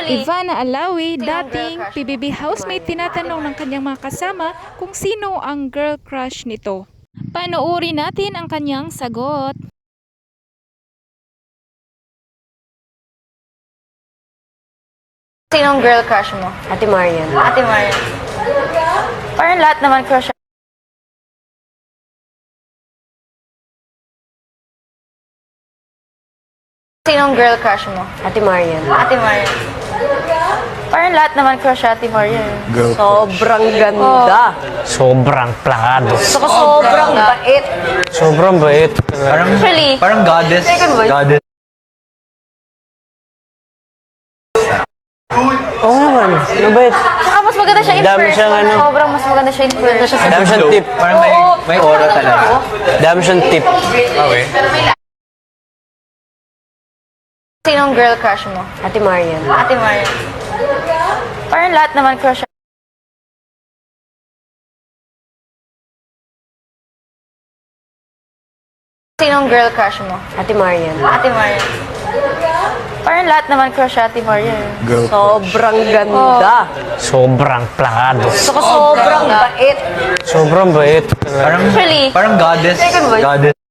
Ivana Alawi, dating PBB housemate, tinatanong ng kanyang mga kasama kung sino ang girl crush nito. Panoorin natin ang kanyang sagot. Sinong girl crush mo? Ate Marian. Ate Marian. Parang lahat naman crush. Sinong girl crush mo? Ate Marian. Ate Marian. Parang lahat naman crush Ate Marian. Sobrang ganda. Sobrang plakado. Saka sobrang bait. Sobrang bait. Actually, Parang goddess. Goddess. Oo naman. Mabait. saka mas maganda siya in Dami person. siyang ano. Sobrang mas maganda siya in person. Dami siyang tip. Parang may aura talaga. Dami siyang tip. Okay. Sinong girl crush mo? Ate Marian. Ate Marian. Parang lahat naman crush. Sinong girl crush mo? Ate Marian. Ate Marian. Parang lahat naman crush Ate Marian. Sobrang ganda. Sobrang plakado. Saka sobrang bait. Sobrang bait. Parang Actually, goddess. Goddess.